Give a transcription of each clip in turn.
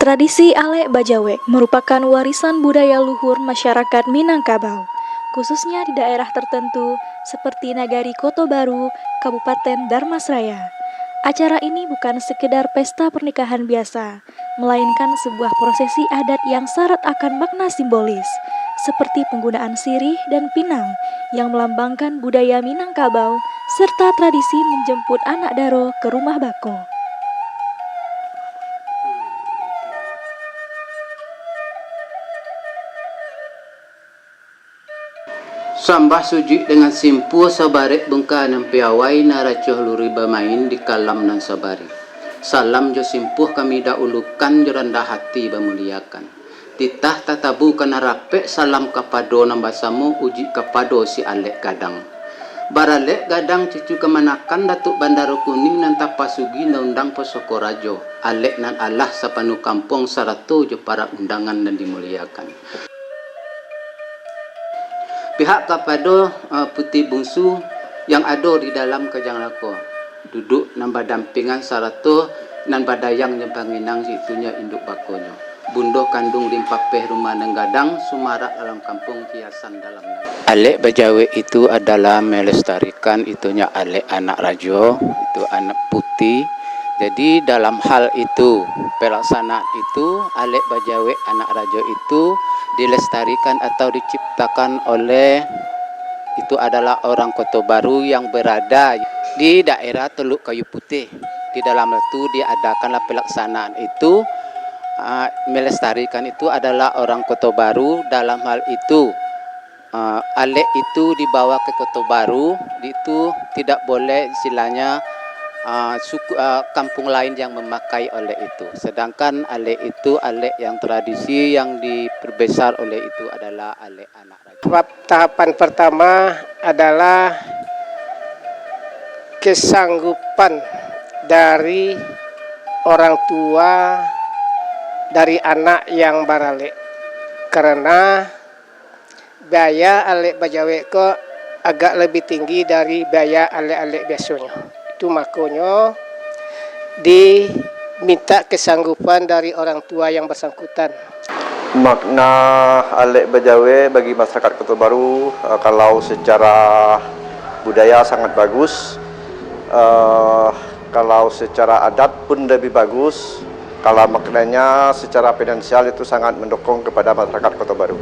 Tradisi Alek Bajawe merupakan warisan budaya luhur masyarakat Minangkabau, khususnya di daerah tertentu seperti Nagari Koto Baru, Kabupaten Darmasraya. Acara ini bukan sekedar pesta pernikahan biasa, melainkan sebuah prosesi adat yang syarat akan makna simbolis, seperti penggunaan sirih dan pinang yang melambangkan budaya Minangkabau, serta tradisi menjemput anak daro ke rumah bako. Sambah suji dengan simpu sabarek bengka nan piawai naracoh luri bamain di kalam nan sabari. Salam jo simpuh kami daulukan jo rendah hati bamuliakan. Titah tatabu kana rape salam kapado nan basamu uji kapado si Alek Gadang. Baralek Gadang cucu kemanakan Datuk Bandaro Kuning nan tapasugi na undang Posokorajo. Alek nan Allah sapanu kampung saratu jo para undangan dan dimuliakan. Pihak kapado putih bungsu yang ada di dalam kajang lako duduk nambah dampingan saratu nan badayang nyebanginang situnya induk bakonyo bundo kandung limpapeh rumah nenggadang sumarak dalam kampung hiasan dalam Alek Bajawe itu adalah melestarikan itunya Alek anak rajo, itu anak putih. Jadi dalam hal itu pelaksanaan itu Alek Bajawe anak rajo itu dilestarikan atau diciptakan oleh itu adalah orang Koto Baru yang berada di daerah Teluk Kayu Putih. Di dalam itu diadakanlah pelaksanaan itu melestarikan itu adalah orang Koto Baru. Dalam hal itu Alek itu dibawa ke Koto Baru, itu tidak boleh istilahnya kampung lain yang memakai oleh itu. Sedangkan Alek itu Alek yang tradisi yang diperbesar oleh itu adalah Alek anak raja. Tahapan pertama adalah kesanggupan dari orang tua dari anak yang baralek, karena biaya Alek Bajawe kok agak lebih tinggi dari biaya Alek-Alek biasanya. Itu makanya diminta kesanggupan dari orang tua yang bersangkutan. Makna Alek Bajawe bagi masyarakat Koto Baru kalau secara budaya sangat bagus, kalau secara adat pun lebih bagus, kalau maknanya secara finansial itu sangat mendukung kepada masyarakat Koto Baru.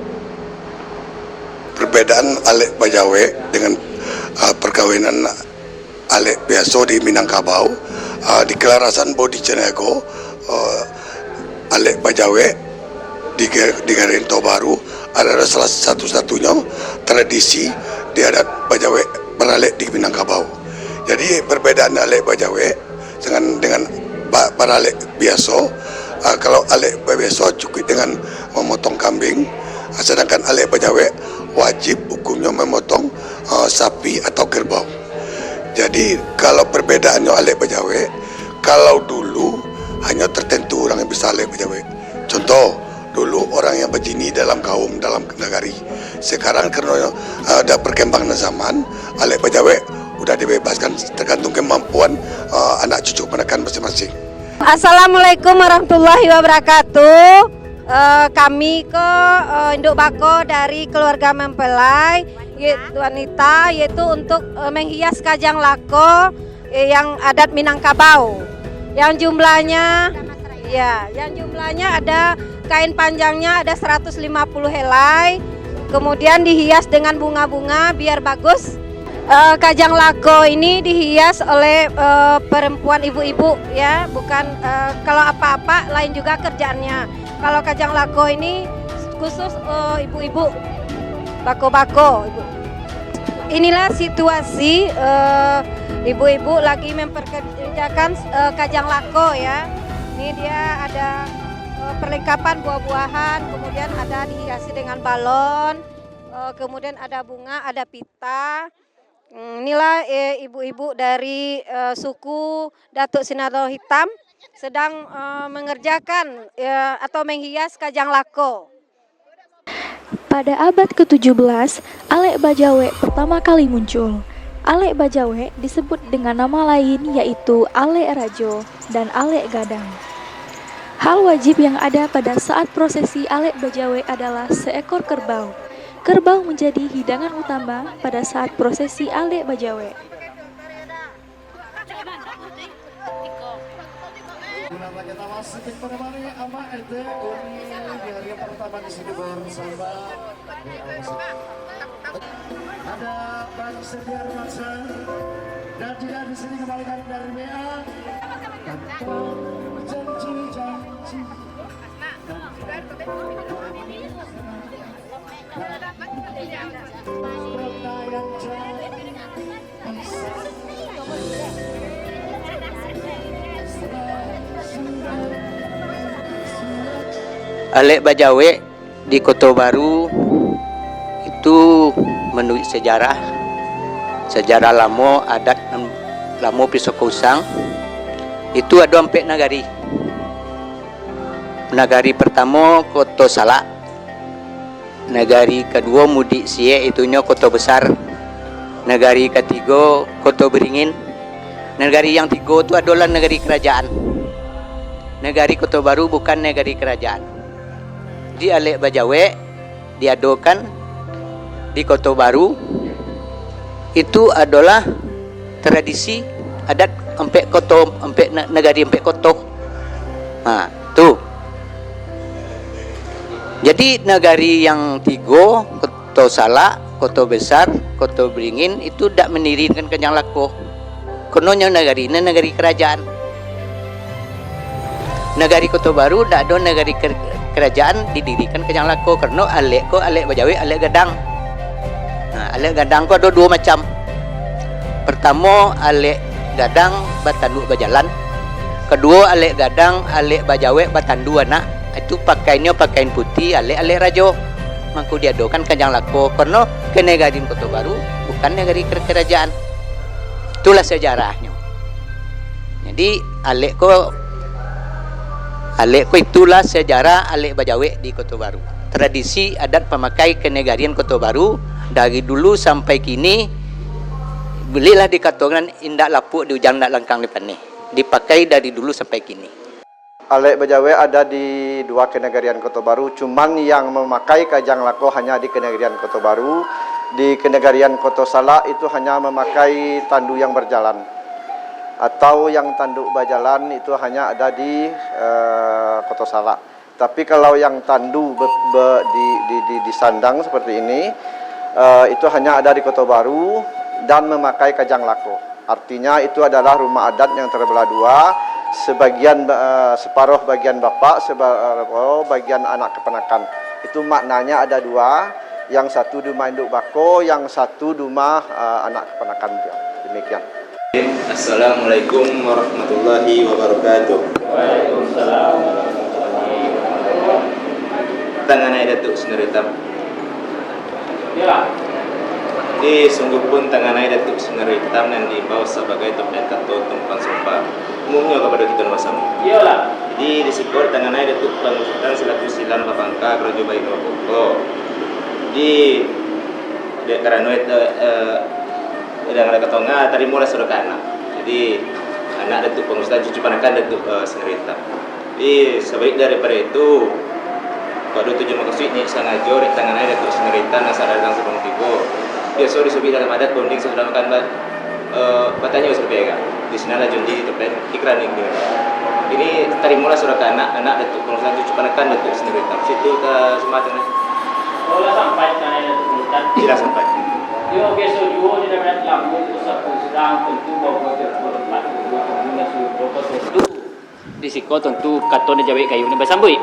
Perbedaan Alek Bajawe dengan perkawinan Alek biasa di Minangkabau, di Kelarasan Bodi Cenego, Alek Bajawe di Garinto Baru adalah salah satu-satunya tradisi di adat Bajawe beralek di Minangkabau. Jadi perbedaan Alek Bajawe dengan beralek biasa, kalau Alek biasa cukup dengan memotong kambing, sedangkan Alek Bajawe wajib hukumnya memotong sapi atau kerbau. Jadi kalau perbedaannya Alek Bajawe, kalau dulu hanya tertentu orang yang bisa Alek Bajawe. Contoh, dulu orang yang berjini dalam kaum, dalam negari. Sekarang karena ada perkembangan zaman, Alek Bajawe udah dibebaskan tergantung kemampuan anak cucu menekan masing-masing. Assalamualaikum warahmatullahi wabarakatuh. Kami ke induk bako dari keluarga mempelai wanita, yaitu untuk menghias kajang lako yang adat Minangkabau. Yang jumlahnya ada kain panjangnya ada 150 helai, kemudian dihias dengan bunga-bunga biar bagus. Kajang lako ini dihias oleh perempuan ibu-ibu ya, bukan kalau apa-apa lain juga kerjaannya. Kalau kajang lako ini khusus ibu-ibu, bako-bako. Inilah situasi ibu-ibu lagi memperkerjakan kajang lako ya. Ini dia ada perlengkapan buah-buahan, kemudian ada dihiasi dengan balon, kemudian ada bunga, ada pita. Inilah ibu-ibu dari suku Datuk Sinarto Hitam sedang mengerjakan atau menghias kajang lako. Pada abad ke-17, Alek Bajawe pertama kali muncul. Alek Bajawe disebut dengan nama lain yaitu Alek Rajo dan Alek Gadang. Hal wajib yang ada pada saat prosesi Alek Bajawe adalah seekor kerbau. Kerbau menjadi hidangan utama pada saat prosesi Alek Bajawe. Kita masih menemani Ama RT Uni di hari yang pertama di sini bersama ada Bang Setia Rumaksa dan juga di sini kembali kami dari WA tanpa janji-janji Alek Bajawe di Kota Baru itu menurut sejarah lama, adat lama Pisoko Usang itu ada 4 nagari. Nagari pertama Kota Salak, nagari kedua Mudik Sie itunya Kota Besar, nagari ketiga Kota Beringin, nagari yang 3 itu adalah nagari kerajaan. Nagari Kota Baru bukan nagari kerajaan. Di Alek Bajawe diadakan di Kota Baru itu adalah tradisi adat negari empek koto. Nah, tuh. Jadi negari yang 3 Kota Salak, Kota Besar, Kota Beringin itu tidak mendirikan Kajang Lako. Kononnya negari ini negari kerajaan. Negari Kota Baru tidak ada negari kerajaan didirikan Kajang Lako karena Alek Bajawe, Alek Gadang. Nah, Alek Gadang itu ada 2 macam. Pertama Alek Gadang batanduk bajalan. Kedua Alek Gadang, Alek Bajawe batandu anak. Itu pakainya pakaian putih Alek Rajo. Maka diadakan Kajang Lako karena negari Kota Baru bukan negari kerajaan. Itulah sejarahnya. Jadi Alek itulah sejarah Alek Bajawe di Kota Baru. Tradisi adat pemakai kenegarian Kota Baru dari dulu sampai kini belilah dikatakan indak lapuk di ujang ndak langkang depan nih. Dipakai dari dulu sampai kini. Alek Bajawe ada di 2 kenegarian Kota Baru, cuman yang memakai Kajang Lako hanya di kenegarian Kota Baru. Di kenegarian Kota Salak itu hanya memakai tandu yang berjalan. Atau yang tanduk bajalan itu hanya ada di Kota Salak. Tapi kalau yang tandu di sandang seperti ini itu hanya ada di Kota Baru dan memakai Kajang Lako. Artinya itu adalah rumah adat yang terbelah 2, sebagian separuh bagian bapak, separuh bagian anak keponakan. Itu maknanya ada 2, yang satu rumah induk bako, yang satu rumah anak keponakan. Demikian. Assalamualaikum warahmatullahi wabarakatuh. Waalaikumsalam. Tangan ayah Datuk Seneritam. Ya. Di sungguh pun tangan ayah Datuk Seneritam yang dibawa sebagai topeng kato tumpuan sumpah umumnya kepada kita bersama. Iyalah. Jadi disikor tangan ayah Datuk Pangusutan selaku silam Bapangka Krojo Baik Rokoko. Di karena itu yang ada ketonga tadi mulai sudah ke anak. Jadi anak Datuk Pangusutan cucu panakan Datuk Seneritam. Jadi sebalik daripada itu pada tujuan maksudnya sengaja di tangan ayah Datuk Seneritam asal datang sebelum tiba. Biasa disebut dalam adat bonding sudah makan batanya berbeda. Di sana lah janji topeng ikran ini. Ini tadi mulai sudah ke anak Datuk Pangusutan cucu panakan Datuk Seneritam. Situ ke Sumatera. Oh lah sampai tanah Datuk Pangusutan. Tidak sampai. Yo besok juga di dalam lampu pusat sedang tentu bahwa terhormat dua pengguna sudah disiko tentu katone jawe kayu ni basambui.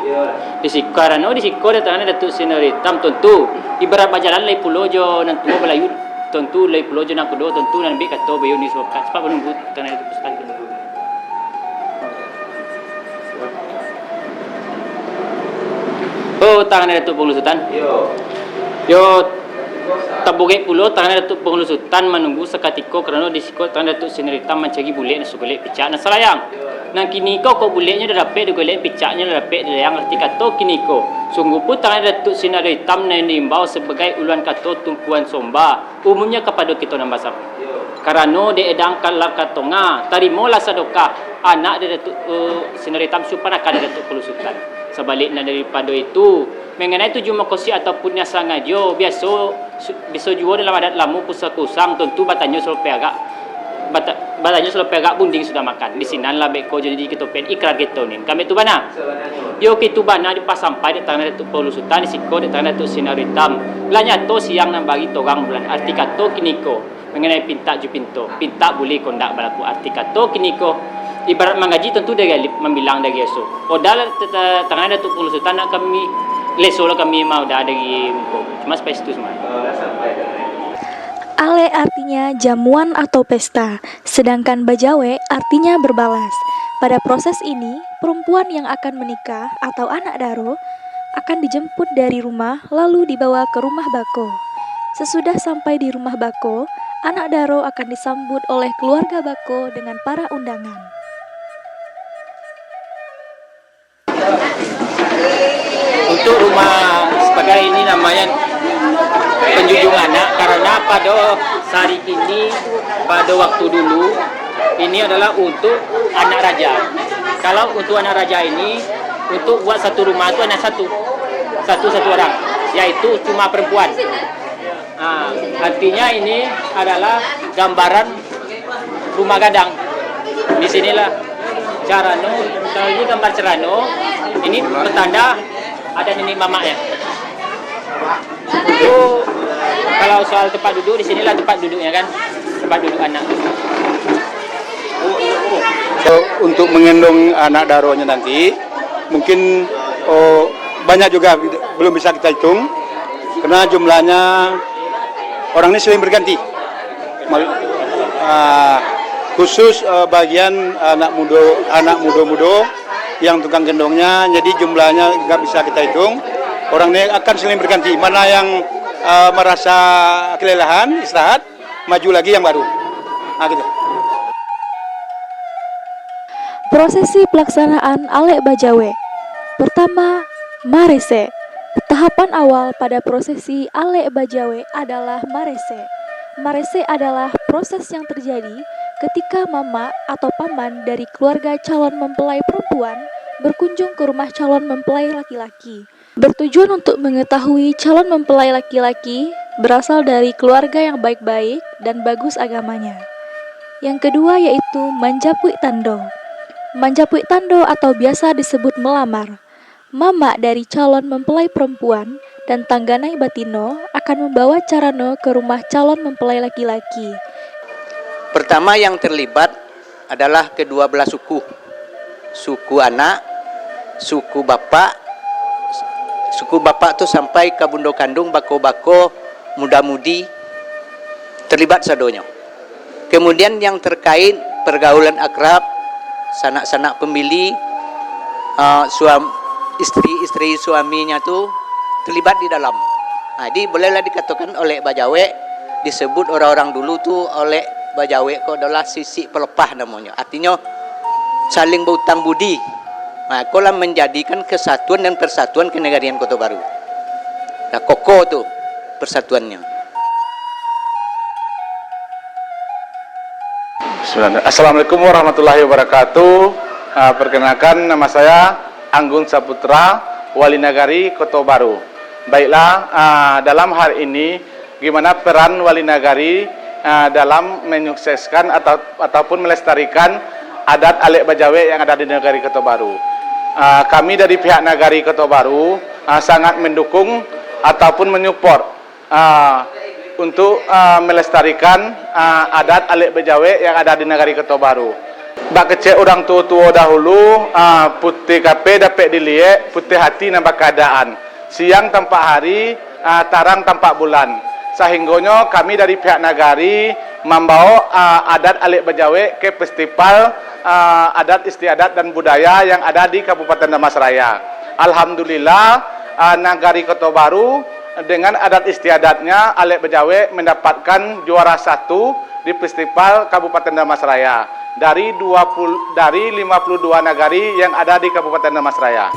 Disiko karena disiko datang Datuk Seneritam tentu ibarat bajalan lai pulau jo nan tua belayu tentu lai pulau jo nan kedua tentu nan bi kato bayu ni sebab menunggu tanah Datuk Seneritam menunggu. Oh tangan Datuk Pangusutan. Yo tabuge pulau tangan Datuk Pangusutan menunggu seketika kerana disiko tangan Datuk Seneritam mencari bulik nak golek picak nak selayang. Nang kini kau buliknya dah dapat golek picaknya dah dapat yang arti kata kini kau. Sungguh pun tangan Datuk Seneritam nan diimbau sebagai uluan kata tumpuan somba umumnya kepada kita nambah sap. Karena dia edang kalah katonga tarimalah sedekah anak dari Datuk Sinaritam Supan akan dari Datuk Pelusutan. Sebaliknya daripada itu, mengenai tujuh makosi ataupun yang sangajo, biasa juga dalam adat lamu pusat kusang, tentu batanya selalu pegak. Batanya selalu pegak bunding sudah makan. Di sini lah beko jadi kita pen ikrar kita ni. Kami tu bana. Yo kita bana di pas sampai di tangan Datuk Pelusutan, di siko di tangan Datuk Sinaritam. Lanya to siang nang bagi togang bulan arti kato kiniko. Mengenai pinta ju pinto, pinta boleh kondak berlaku arti kato kiniko. Ibarat mengaji tentu dia membilang dari esok. Odal tangan Datuk Pelusutan nak kami lesolah kami mau dah dari muko. Cuma space itu semua. Ale artinya jamuan atau pesta, sedangkan bajawe artinya berbalas. Pada proses ini, perempuan yang akan menikah atau anak daro akan dijemput dari rumah lalu dibawa ke rumah bako. Sesudah sampai di rumah bako, anak daro akan disambut oleh keluarga bako dengan para undangan. Untuk rumah sebagai ini namanya penjunjung anak, karena pada hari ini, pada waktu dulu ini adalah untuk anak raja. Kalau untuk anak raja ini, untuk buat satu rumah itu hanya satu orang, yaitu cuma perempuan. Artinya ini adalah gambaran rumah gadang. Di sinilah Carano, kalau ini gambar Carano, ini petanda ada nenek mamaknya. Itu kalau soal tempat duduk, di sinilah tempat duduknya kan, tempat duduk anak. So, untuk menggendong anak daronya nanti, mungkin banyak juga belum bisa kita hitung, karena jumlahnya orang ini sering berganti. Khusus bagian anak muda yang tukang gendongnya, jadi jumlahnya nggak bisa kita hitung. Orang ini akan sering berganti. Mana yang merasa kelelahan, istirahat, maju lagi yang baru. Nah, gitu. Prosesi pelaksanaan Alek Bajawe. Pertama, Marese. Tahapan awal pada prosesi Alek Bajawe adalah Marese. Marese adalah proses yang terjadi ketika mama atau paman dari keluarga calon mempelai perempuan berkunjung ke rumah calon mempelai laki-laki. Bertujuan untuk mengetahui calon mempelai laki-laki berasal dari keluarga yang baik-baik dan bagus agamanya. Yang kedua yaitu Manjapui Tando. Manjapui Tando atau biasa disebut melamar. Mama dari calon mempelai perempuan dan tangganai batino akan membawa Carano ke rumah calon mempelai laki-laki. Pertama yang terlibat adalah kedua belah suku. Suku anak, suku bapak. Suku bapak tu sampai ke bundo kandung, bako-bako, muda-mudi terlibat sadonya. Kemudian yang terkait pergaulan akrab, sanak-sanak pemilih, istri suaminya tu terlibat di dalam. Nah, jadi bolehlah dikatakan oleh Bajawe, disebut orang-orang dulu tu oleh Bajawe kau adalah sisi pelepah namanya. Artinya saling berhutang budi. Nah, kolam menjadikan kesatuan dan persatuan kenegarian Kota Baru. Nah, kokoh tu persatuannya. Assalamualaikum warahmatullahi wabarakatuh. Perkenalkan, nama saya Anggun Saputra, Wali Nagari Kota Baru. Baiklah, dalam hari ini gimana peran Wali Nagari dalam menyukseskan ataupun melestarikan adat Alek Bajawe yang ada di Nagari Kota Baru. Kami dari pihak Nagari Kota Baru sangat mendukung ataupun menyupport untuk melestarikan adat Alek Bajawe yang ada di Nagari Kota Baru. Bak kecil orang tua dahulu, putih kape dapat dilihat, putih hati nampak keadaan. Siang tampak hari, tarang tampak bulan. Sehinggonya kami dari pihak Nagari membawa adat Alek Bajawe ke festival adat istiadat dan budaya yang ada di Kabupaten Dharmasraya. Alhamdulillah, Nagari Kota Baru dengan adat istiadatnya Alek Bajawe mendapatkan juara 1 di festival Kabupaten Dharmasraya dari 52 nagari yang ada di Kabupaten Dharmasraya.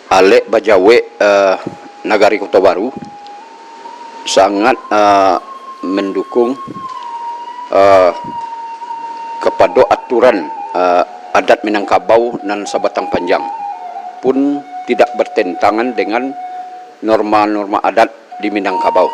Alek Bajawe Nagari Kota Baru sangat mendukung kepada aturan adat Minangkabau dan Sabatang Panjang, pun tidak bertentangan dengan norma-norma adat di Minangkabau.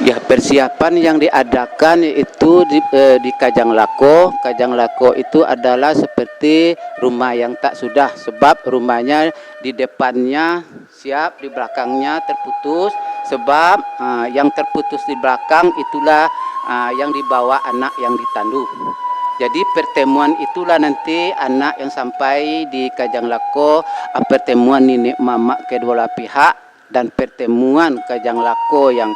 Ya, persiapan yang diadakan itu di Kajang Lako. Kajang Lako itu adalah seperti rumah yang tak sudah, sebab rumahnya di depannya siap, di belakangnya terputus, sebab yang terputus di belakang itulah yang dibawa anak yang ditandu. Jadi pertemuan itulah nanti anak yang sampai di Kajang Lako, pertemuan nenek mama kedua belah pihak, dan pertemuan Kajang Lako yang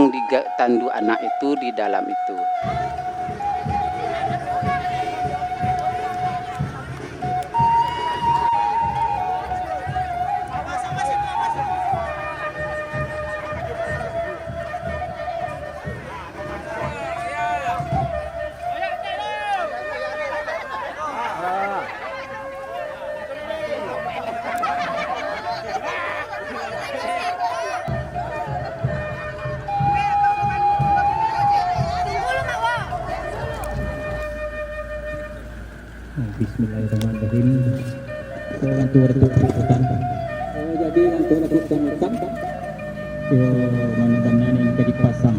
ditandu anak itu di dalam itu. Bismillahirrahmanirrahim. Orang tua retuk hutan. Jadi orang tua retuk hutan. Yo mana yang jadi pasang.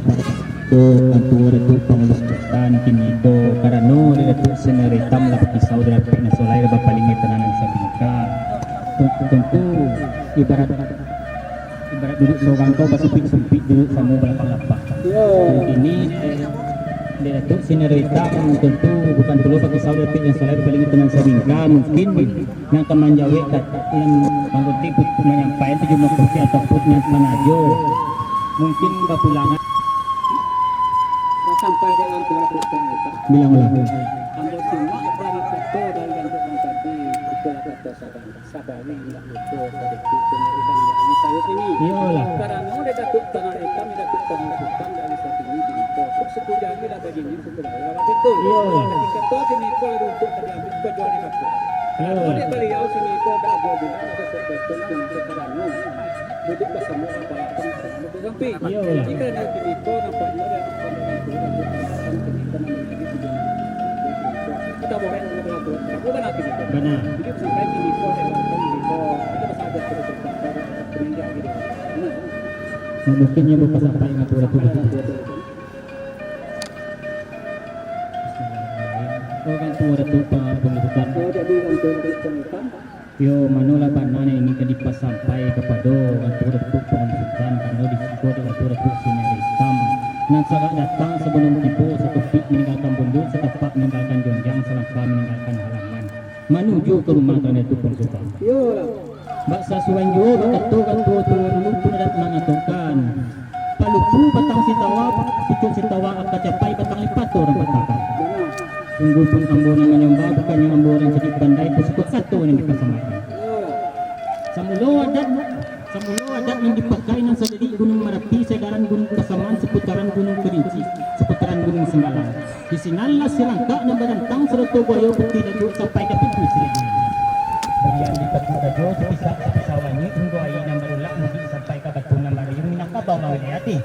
To orang tua retuk pengurus hutan kini to karena retuk seneritam lah pisau dari pihak nasolai bapaling tenanan sabingka. Tentu ibarat duduk seorang kau sempit duduk sama belakang. Ini Datuk Sinerita tentu bukan perlu pakai saudara yang soleh paling tenang sabingka, mungkin yang teman Jawa yang mengikuti menyampaikan 70 kursi ataupun yang manajo mungkin kepulangan sampai dengan bilang ambil semua dari foto dari yang tadi itu kata sabari tidak betul dari itu misalnya ini iyalah karena udah Datuk tanah hitam Datuk tanah hitam dari satu ini suku Jambi dah begini suku Jawa betul. Ketika tu sini kau untuk terjadi berjual di Papua. Kalau dia beliau sini kau dah jual bilang ada sebetul untuk teranu. Duduk bersama apa yang betul sampai. Jika dia sini kau nampaknya dia akan kita boleh mengatur. Bukan nanti. Benar. Jadi sampai sini kau dia akan kita bersahabat terus berinjak gitu. Mungkinnya bukan sampai ngatur kan tu retuk pengurusan. Yo manulah banana ini kan dipas sampai kepada retuk pengurusan karena di situ ada retuk sinar hitam. Nan sangat datang sebelum tipu setepik meninggalkan bundut, setepak meninggalkan jonjang, selangkah meninggalkan halaman menuju ke rumah retuk pengurusan. Yo Mbak Sasuan jo betul kan tu dulu ada mengatungkan. Palupu batang sitawa, pucuk sitawa akan capai batang lipat orang patakan. Sungguh pun ambo yang menyembah bukannya ambo yang jadi bandai tersebut satu yang dipasangkan. Samulo adat yang dipakai nan sadari Gunung Merapi, Segaran Gunung Kasaman, seputaran Gunung Kerinci, seputaran Gunung Sembalang. Di sinalah silangka yang berantang seroto boyo bukti dadu sampai ke pintu seribu. Kemudian di batu dajo sepisah wangi hingga air yang berulak mudik sampai ke batu Namarium Minangkabau Mawiliati.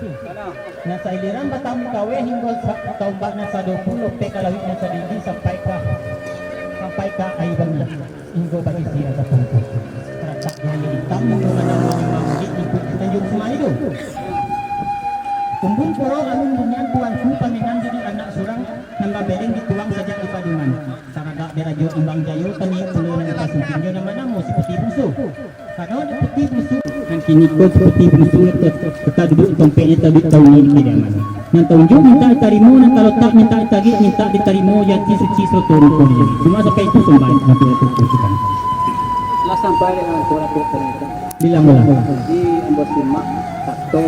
Nah sailiran batang kawe hingga tombak nasa 20 pekalawit nasa dindi sampai ke airnya hingga bagi siang ke pungkus. Teratak yang hitam hingga mana-mana mudik ikut kita tunjuk semua itu. Kumpul poro anu bunyian tuanku paminan jadi anak surang nambah bereng dituang saja di Padungan. Saraga derajo imbang jayo tani pulau nang kasungkinjo nama namo si putih busu. Karena di putih busu nang kini ko si putih busu kita duduk tompeknya tadi tahun ini kediaman. Nang tunjuk minta ditarimo nang kalau tak minta ditagi minta ditarimo jati suci sotoru ko ni. Cuma sampai itu sembah nanti itu kan. Lah sampai dengan surat ternyata. Bilang bola. Di ambos simak takto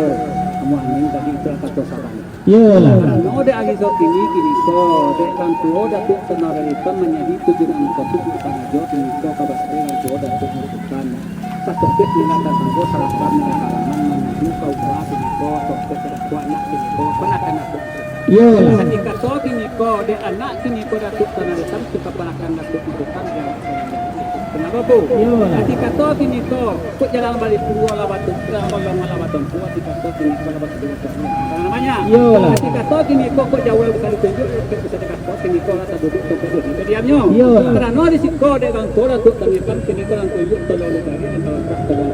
kamu angin tadi itu takto saran. Iyalah. No de agi so kini so de kan tuo datuk senarita menjadi tujuan untuk panajo kini so kabasre kan tuo datuk merupakan satu pet mengatakan sangko salahkan halaman menuju kau kelas kini so sokpe kuat nak kini so panakan aku. Iyalah. Ketika so kini ko de anak kini ko datuk senarita suka panakan datuk merupakan yang kenapa bu? Ketika to kini ko kok jalan balik puluh ala batu ngolong ala batu ketika to kini ko batu apa namanya? Ketika to kini ko kok jauh sekali tunjuk bisa dekat to kini ko rasa duduk sampai duduk diamnya. Karena di situ ko de kan to datuk tanipan kini ko kan tunjuk tolong dari atau tak tolong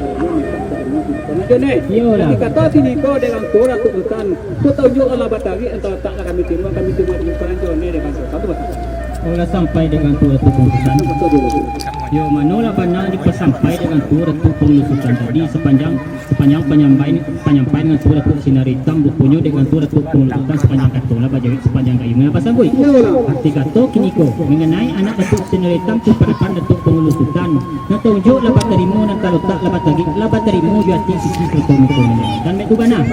karena jone. Ketika to kini ko de kan to datuk hutan ko tunjuk ala batari atau tak kami terima di peran jone de kan satu batang. Olah sampai dengan turut pengurusan. Yo manola bana dipasampai dengan turut pengurusan tadi sepanjang penyampaian dengan turut sinar hitam bukunya dengan turut pengurusan sepanjang katola bajawi sepanjang kayunya apa sangguy. Arti kato kini ko mengenai anak datuk sinar hitam tu perakan datuk pengurusan. Natunjuk labat terimo nan kalau tak labat terimo jati sisi tertentu. Dan metu bana.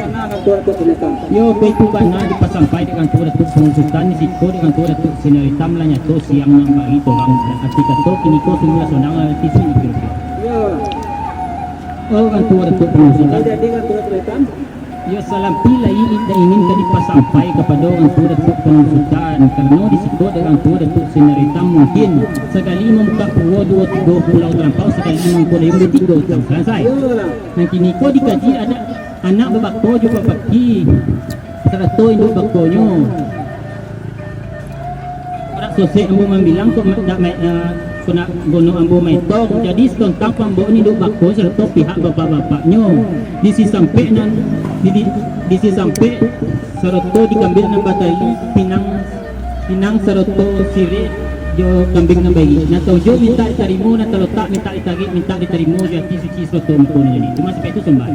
Yo metu bana dipasampai dengan turut pengurusan siko dengan turut sinar hitam lanya to siang nang bagi to bang ketika to kini ko semula sonang alti sini kira-kira. Oh kan tuan datuk pengurusan. Jadi kan tuan terletak. Ya salam pila ini ingin tadi pasampai kepada orang tua datuk pengurusan karena di situ dengan tua datuk senarita mungkin sekali membuka dua pulau terlampau sekali membuka yang tiga tahun selesai. Nanti ni ko dikaji ada anak berbakto juga baki serato induk baktonyo. Sosek ambo membilang kok tak kena gono ambo metong jadi tentang pambo ni duk bako serta pihak bapak-bapaknya di si sampai serta dikambil nang batali pinang serta sirih jo kambing nang bayi na tojo minta ditarimo na talotak minta ditagi minta ditarimo jadi suci serta mukon jadi cuma sampai itu sembah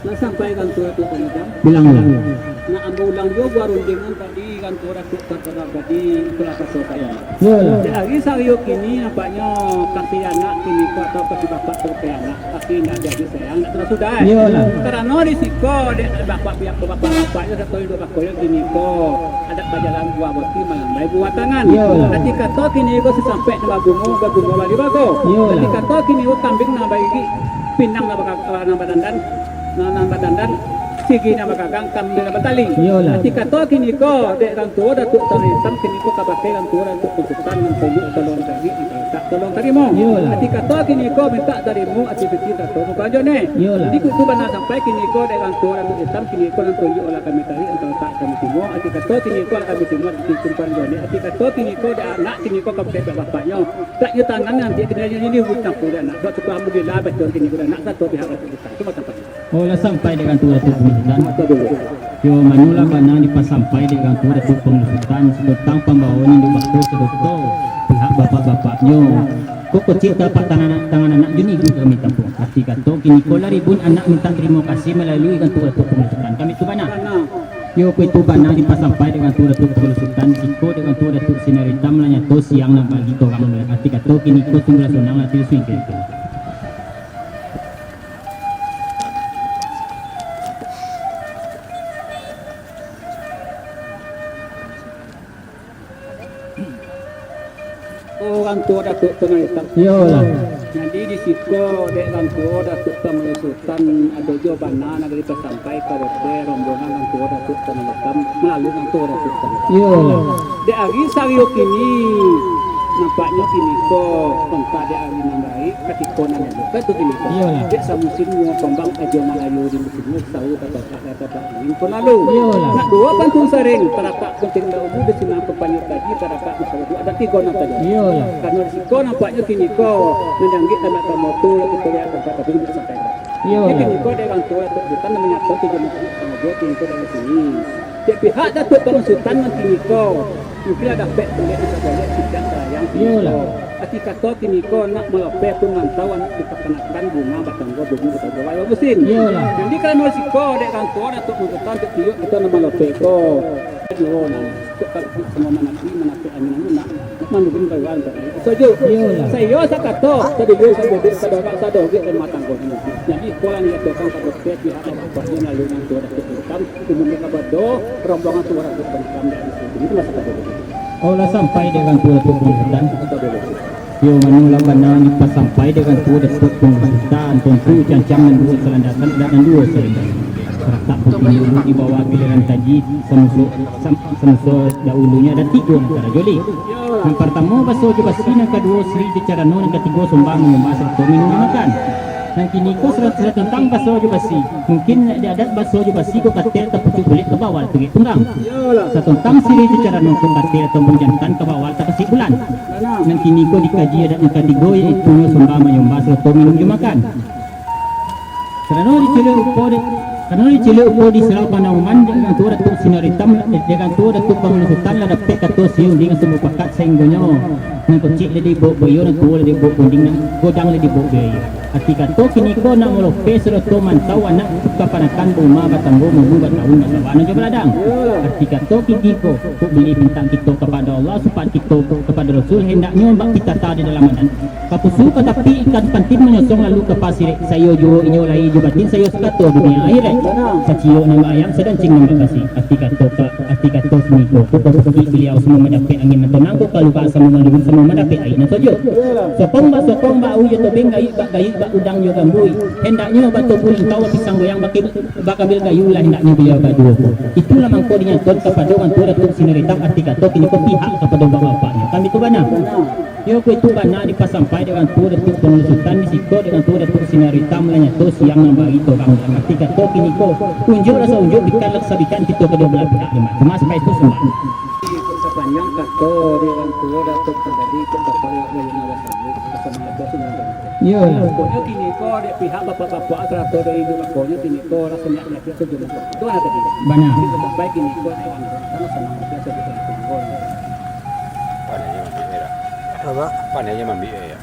Nah sampai kan tua tu bilang lah. Nah ambo ulang jo baru dengan tadi kan tua tu terkena tadi kelapa saya. Jadi saya kini nampaknya kasih anak kini ko atau kasih bapak ke anak tapi nak jadi sayang nak terus sudah. Karena risiko bapak pihak bapaknya atau hidup bakoyo kini ko ada perjalanan buah boti malamai buat tangan. Nanti kata kini ko sampai bagungo lagi bago. Nanti kata kini ko kambing nak bagi pinang nambah dandan sigi nama kakang kambing nambah tali. Nanti kata kini ko dek orang tua datuk hitam kini ko kapakai orang tua datuk konsultan mentunjuk tolong tadi tak tolong tarimo. Nanti kata kini ko minta tarimo aktiviti datuk bukan jone. Jadi kutu bana sampai kini ko dek orang tua datuk hitam kini ko mentunjuk olah kami tari atau tak kami timo. Nanti kata kini ko kami timo di kumpulan jone. Nanti kata kini ko dek anak kini ko kapakai bapaknya. Tak tangan nanti kena ini hutang pula anak. Suatu alhamdulillah betul kini ko anak satu pihak datuk hitam. Cuma sampai. Olah sampai dengan tua datuk pengurusan. Yo manula bana dipasampai dengan tua datuk pengurusan tentang pembawaan di waktu sedokto pihak bapak-bapaknya. Kok kecil dapat tangan anak juni itu kami tampung. Arti kata kini kola ribun anak minta terima kasih melalui dengan tua datuk pengurusan. Kami tu bana. Yo itu bana dipasampai dengan tua datuk pengurusan siko dengan tua datuk sinar hitam lanya to siang nak bagi to kamu. Arti kata kini ko semula sonang hati swing itu. Orang tua datuk tengah hitam. Jadi di situ dek orang tua datuk pengurusan ada jawabannya negeri sampai ke rombongan orang tua datuk tengah hitam melalui orang tua datuk tengah hitam. Dek hari sariok ini nampaknya kini ko kontak dek hari nambai ketika nanya betul kini ko. Dek samusimnya kembang aja Melayu di musimnya tahu kata ini pun lalu. Nak dua pantun sering terapak penting dahulu di sini kampanye tadi terapak misalnya ada tiga nang tadi. Karena risiko nampaknya kini ko menjanggit anak kamu tu lagi kuliah tempat tapi tidak sampai. Jadi niko dia orang tua Datuk Sultan namanya tahu tiga niko dari sini. Jadi pihak Datuk Sultan nanti niko mungkin ada pek boleh tidak sayang. Ati kata niko nak melopeh pun mantau anak kita kenakan bunga batang bunga wayo mesin. Jadi kalau siko dia orang tua Datuk Sultan kita nama melopeh ko. Diorang semua menakui angin nak manubin kawan saja. Saya kata tadi saya kita matang kau ini. Jadi sekolah ni kita akan pada pihak apa lalu nanti ada keputusan umumnya kepada rombongan suara keputusan dari situ. Itu masalah itu. Olah sampai dengan tua Sultan. Yo manula banana pas sampai dengan tua Sultan tentu jangan dua selandasan dan dua selandasan. Tak putih dulu di bawah giliran taji semua dahulunya ada 3 negara joli. Yang pertama baso jubasi, yang kedua Sri Dicarano, yang ketiga Sumbang membahas atau minum makan. Yang kini ko surat tentang baso jubasi. Mungkin ada adat baso jubasi ko katil terpucuk kulit ke bawah tu tunggang. Tentang Sri Dicarano ko katil tembung jantan ke bawah tak kasih bulan. Yang kini ko dikaji adat yang ketiga iaitu Sumbang membahas atau minum makan. Serano diceluk upo karena diciluk upo di Selau Panauman dengan tu Datuk Sinaritam dengan tu Datuk Pangulo Sultan lah dapat kata siung dengan semua pakat sehinggonya yang kecil le di bawah bayo dan tua le di bawah kunding dan godang le di bawah bayo. Arti kata kini ko nak melope seroto mantau anak kepanakan rumah batanggo munggu batahun basawana je beladang. Arti kata kini ko beli bintang kita kepada Allah supaya kita kepada Rasul hendaknya bak kita tahu di dalam badan. Kapusu tetapi ikan pantin menyosong lalu ke pasir sayo jo inyo lai jo batin sayo sekata dunia akhirat. Sacio nama ayam sedang cing nama kasih. Arti kata kini ko pergi beliau semua mendapat angin mentenang ko kalau bahasa mengandung semua mendapat air nan saja. Sokong ba uyo tobeng gayi bak udang yo gambui. Hendaknya batu puling tawa pisang goyang bakambil kayu lah hendaknya beliau berdua. Itulah mangko dinyatakan kepada orang tua Datuk Sinaritam arti kata kini ko pihak kepada bapaknya. Kami tu bana. Yo ko itu bana dipasampai dengan tua Datuk Pangulo Sultan di siko dengan tua Datuk Sinaritam lanya to siang membagi to orang. Arti kata kini ko unjuk rasa unjuk bikan laksabikan kita kedua belah pihak cuma sampai itu sembah. Sepanjang kata dia orang tua Datuk tadi kepada yang bersama bersama. Ya. Pokoknya kini ko dia pihak bapak-bapak atau dari ibu bapaknya kini ko rasanya dia setuju. Itu ada tadi. Banyak. Jadi baik kini ko sama dia setuju. Pananya mambi era. Apa? Pananya mambi ya.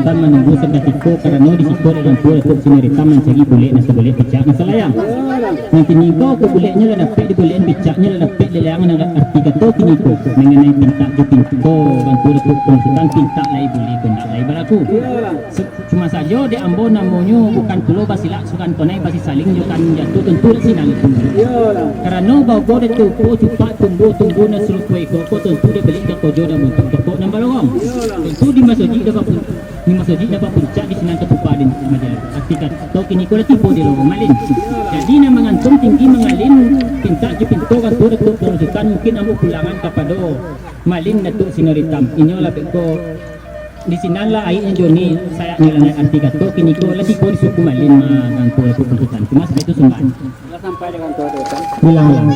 Dan menunggu seketika karena di situ dengan tua Datuk Sinaritam mencari bulik nasa bulik pecah nasa layang. Yang kini ko buliknya lah dapat di bulik pecahnya lah dapat di layangan yang arti kata kini ko mengenai pinta je pinto bantu Datuk Sultan pinta lai bulik benda lai baraku. Cuma saja di Ambo namanya bukan pulau basilak sukan tonai basi saling jukan jatuh tentu sinang itu. Karena bawa dia tu ko cepat tumbuh na seluruh ko tentu dia balik ke kojo dan bentuk toko dan balong. Tentu di masjid dapat puncak di Senang Ketupaden Majalah. Arti kata kini ko tipu di lorong malin. Jadi nak mengantung tinggi mengalin pinta je pintu kan tu Datuk Pangulo Sultan mungkin ambo pulangan kepada malin Datuk Sinaritam. Inyo lah ko di sinalah airnya Joni saya nilai arti kata kini ko lah tipu di suku malin dengan tu Datuk Pangulo Sultan. Cuma sampai itu sembahan. Sampai dengan tua Sultan. Bilang.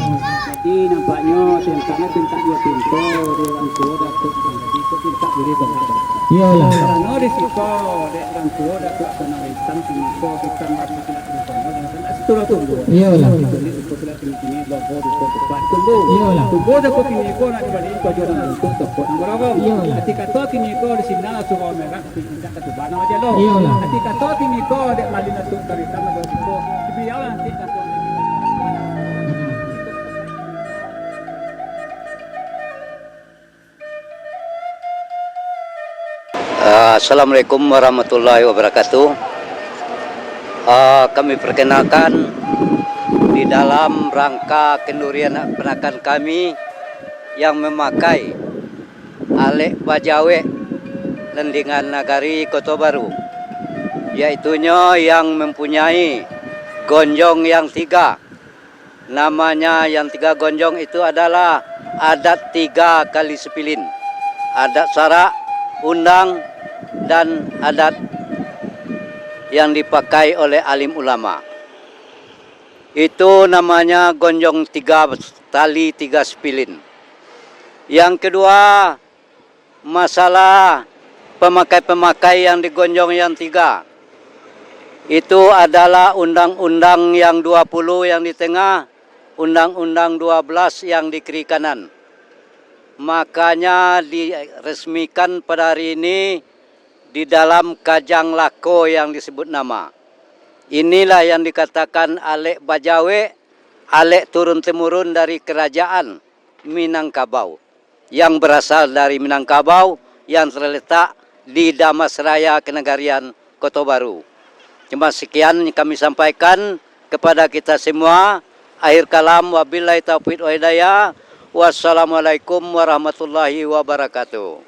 Jadi nampaknya karena pinta dia pintu dia orang tua Datuk jadi ko pinta boleh berada. Iyalah. Karena di situ ada orang tua Datuk Sinaritam kini ko kita masuk ke dalam tunggu. Iyalah. Ini logo di tempat tunggu. Iyalah. Tunggu dapat kini ko nak dibalik ko joran untuk toko nomor Iyalah. ketika to kini ko di sini suruh merah tidak ketubana aja lo. Iyalah. Ketika to kini ko ada malin Datuk Sinaritam ada ko biar nanti Datuk. Assalamualaikum warahmatullahi wabarakatuh. Kami perkenalkan di dalam rangka kendurian penakan kami yang memakai Alek Bajawe Lendingan Nagari Kota Baru, yaitunya yang mempunyai gonjong yang 3. Namanya yang 3 gonjong itu adalah adat 3 kali sepilin, adat sarak, undang, dan adat yang dipakai oleh alim ulama. Itu namanya gonjong 3 tali 3 spilin. Yang kedua, masalah pemakai-pemakai yang digonjong yang 3. Itu adalah undang-undang yang 20 yang di tengah, undang-undang 12 yang di kiri kanan. Makanya diresmikan pada hari ini di dalam Kajang Lako yang disebut nama. Inilah yang dikatakan Alek Bajawe, Alek turun-temurun dari kerajaan Minangkabau, yang berasal dari Minangkabau, yang terletak di Damasraya, Kenegarian Kota Baru. Cuma sekian yang kami sampaikan kepada kita semua. Akhir kalam, wabillahi taufiq wa hidayah. Wassalamualaikum warahmatullahi wabarakatuh.